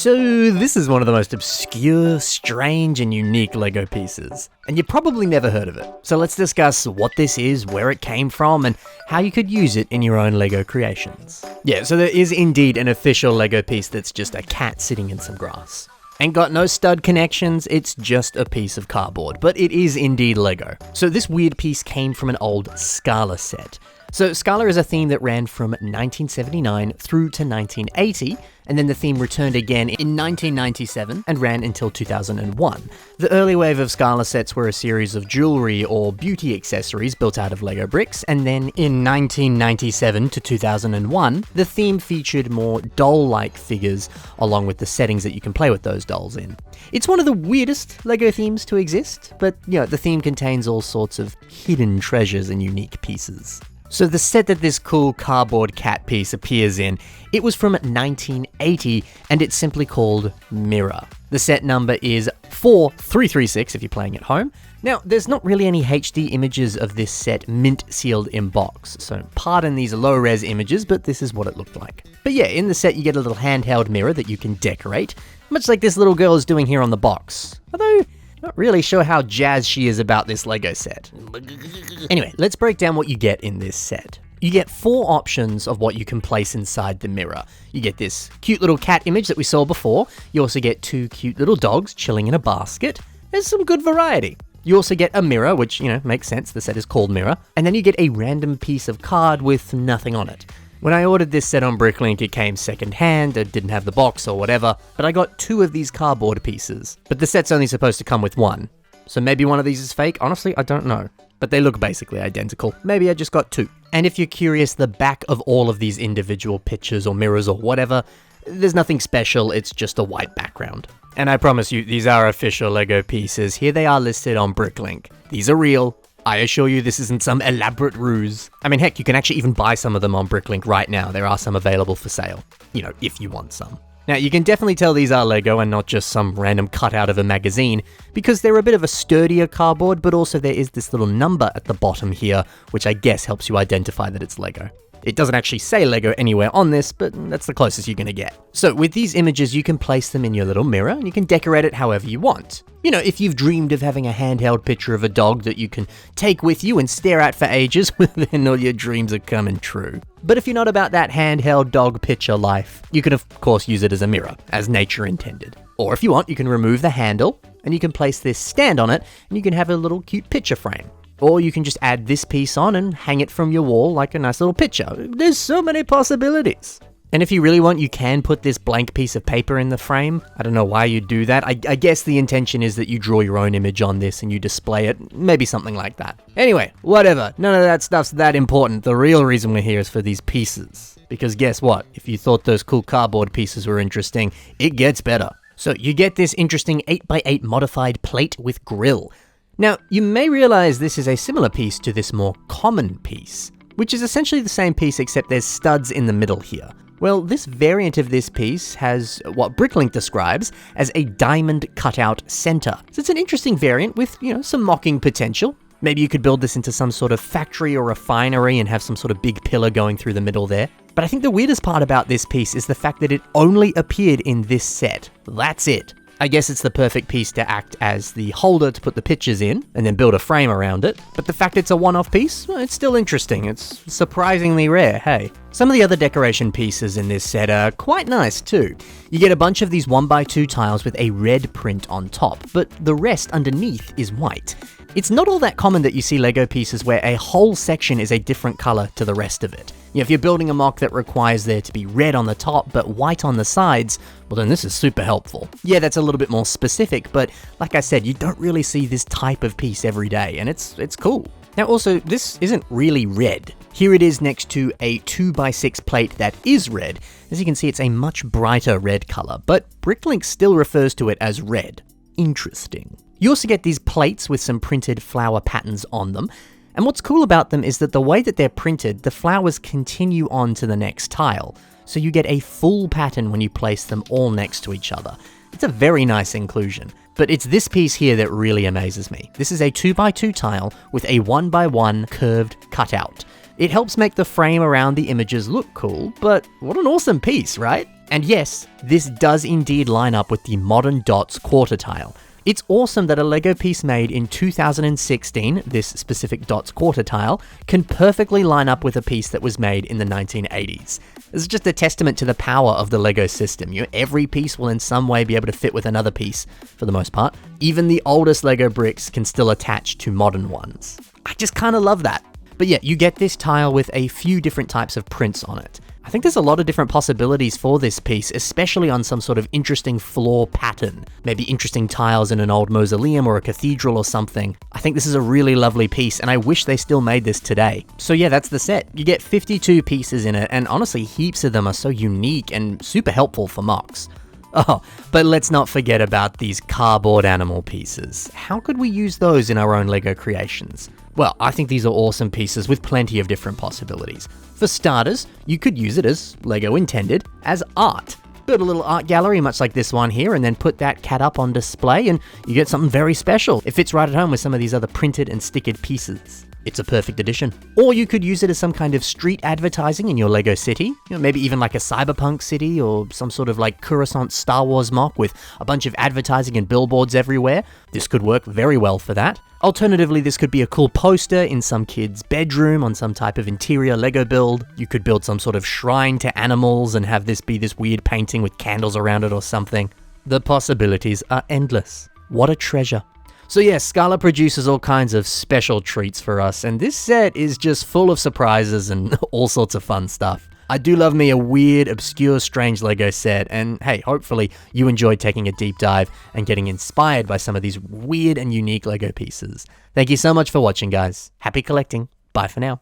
So this is one of the most obscure, strange, and unique LEGO pieces, and you've probably never heard of it. So let's discuss what this is, where it came from, and how you could use it in your own LEGO creations. Yeah, so there is indeed an official LEGO piece that's just a cat sitting in some grass. Ain't got no stud connections, it's just a piece of cardboard, but it is indeed LEGO. So this weird piece came from an old Scala set. So Scala is a theme that ran from 1979 through to 1980, and then the theme returned again in 1997 and ran until 2001. The early wave of Scala sets were a series of jewelry or beauty accessories built out of LEGO bricks, and then in 1997 to 2001, the theme featured more doll-like figures along with the settings that you can play with those dolls in. It's one of the weirdest LEGO themes to exist, but the theme contains all sorts of hidden treasures and unique pieces. So the set that this cool cardboard cat piece appears in, it was from 1980, and it's simply called Mirror. The set number is 4336 if you're playing at home. Now, there's not really any HD images of this set mint sealed in box, so pardon these low-res images, but this is what it looked like. But yeah, in the set you get a little handheld mirror that you can decorate, much like this little girl is doing here on the box. Although, not really sure how jazzed she is about this LEGO set. Anyway, let's break down what you get in this set. You get 4 options of what you can place inside the mirror. You get this cute little cat image that we saw before. You also get 2 cute little dogs chilling in a basket. There's some good variety. You also get a mirror, which, makes sense, the set is called Mirror. And then you get a random piece of card with nothing on it. When I ordered this set on Bricklink, it came second-hand, it didn't have the box or whatever, but I got 2 of these cardboard pieces. But the set's only supposed to come with 1. So maybe one of these is fake, honestly, I don't know. But they look basically identical. Maybe I just got 2. And if you're curious, the back of all of these individual pictures or mirrors or whatever, there's nothing special, it's just a white background. And I promise you, these are official LEGO pieces. Here they are listed on Bricklink. These are real. I assure you this isn't some elaborate ruse. I mean, heck, you can actually even buy some of them on Bricklink right now. There are some available for sale. If you want some. Now, you can definitely tell these are LEGO and not just some random cutout of a magazine, because they're a bit of a sturdier cardboard, but also there is this little number at the bottom here, which I guess helps you identify that it's LEGO. It doesn't actually say LEGO anywhere on this, but that's the closest you're gonna get. So with these images, you can place them in your little mirror, and you can decorate it however you want. If you've dreamed of having a handheld picture of a dog that you can take with you and stare at for ages, then all your dreams are coming true. But if you're not about that handheld dog picture life, you can of course use it as a mirror, as nature intended. Or if you want, you can remove the handle, and you can place this stand on it, and you can have a little cute picture frame. Or you can just add this piece on and hang it from your wall like a nice little picture. There's so many possibilities. And if you really want, you can put this blank piece of paper in the frame. I don't know why you do that. I guess the intention is that you draw your own image on this and you display it. Maybe something like that. Anyway, whatever. None of that stuff's that important. The real reason we're here is for these pieces. Because guess what? If you thought those cool cardboard pieces were interesting, it gets better. So you get this interesting 8x8 modified plate with grill. Now, you may realize this is a similar piece to this more common piece, which is essentially the same piece except there's studs in the middle here. Well, this variant of this piece has what Bricklink describes as a diamond cutout center. So it's an interesting variant with, some mocking potential. Maybe you could build this into some sort of factory or refinery and have some sort of big pillar going through the middle there. But I think the weirdest part about this piece is the fact that it only appeared in this set. That's it. I guess it's the perfect piece to act as the holder to put the pictures in, and then build a frame around it. But the fact it's a one-off piece, well, it's still interesting. It's surprisingly rare, hey. Some of the other decoration pieces in this set are quite nice too. You get a bunch of these 1x2 tiles with a red print on top, but the rest underneath is white. It's not all that common that you see LEGO pieces where a whole section is a different color to the rest of it. If you're building a mock that requires there to be red on the top but white on the sides, well then this is super helpful. Yeah, that's a little bit more specific, but like I said, you don't really see this type of piece every day, and it's cool. Now also, this isn't really red. Here it is next to a 2x6 plate that is red. As you can see, it's a much brighter red color, but Bricklink still refers to it as red. Interesting. You also get these plates with some printed flower patterns on them, and what's cool about them is that the way that they're printed, the flowers continue on to the next tile, so you get a full pattern when you place them all next to each other. It's a very nice inclusion, but it's this piece here that really amazes me. This is a 2x2 tile with a 1x1 curved cutout. It helps make the frame around the images look cool, but what an awesome piece, right? And yes, this does indeed line up with the modern dots quarter tile. It's awesome that a LEGO piece made in 2016, this specific dots quarter tile, can perfectly line up with a piece that was made in the 1980s. This is just a testament to the power of the LEGO system. Every piece will in some way be able to fit with another piece, for the most part. Even the oldest LEGO bricks can still attach to modern ones. I just kind of love that. But yeah, you get this tile with a few different types of prints on it. I think there's a lot of different possibilities for this piece, especially on some sort of interesting floor pattern. Maybe interesting tiles in an old mausoleum or a cathedral or something. I think this is a really lovely piece, and I wish they still made this today. So yeah, that's the set. You get 52 pieces in it, and honestly, heaps of them are so unique and super helpful for mocks. Oh, but let's not forget about these cardboard animal pieces. How could we use those in our own LEGO creations? Well, I think these are awesome pieces with plenty of different possibilities. For starters, you could use it as LEGO intended, as art. Build a little art gallery much like this one here and then put that cat up on display and you get something very special. It fits right at home with some of these other printed and stickered pieces. It's a perfect addition. Or you could use it as some kind of street advertising in your LEGO city. Maybe even like a cyberpunk city or some sort of like Coruscant Star Wars mock with a bunch of advertising and billboards everywhere. This could work very well for that. Alternatively, this could be a cool poster in some kid's bedroom on some type of interior LEGO build. You could build some sort of shrine to animals and have this be this weird painting with candles around it or something. The possibilities are endless. What a treasure. So yeah, Scala produces all kinds of special treats for us, and this set is just full of surprises and all sorts of fun stuff. I do love me a weird, obscure, strange LEGO set, and hey, hopefully you enjoyed taking a deep dive and getting inspired by some of these weird and unique LEGO pieces. Thank you so much for watching, guys. Happy collecting. Bye for now.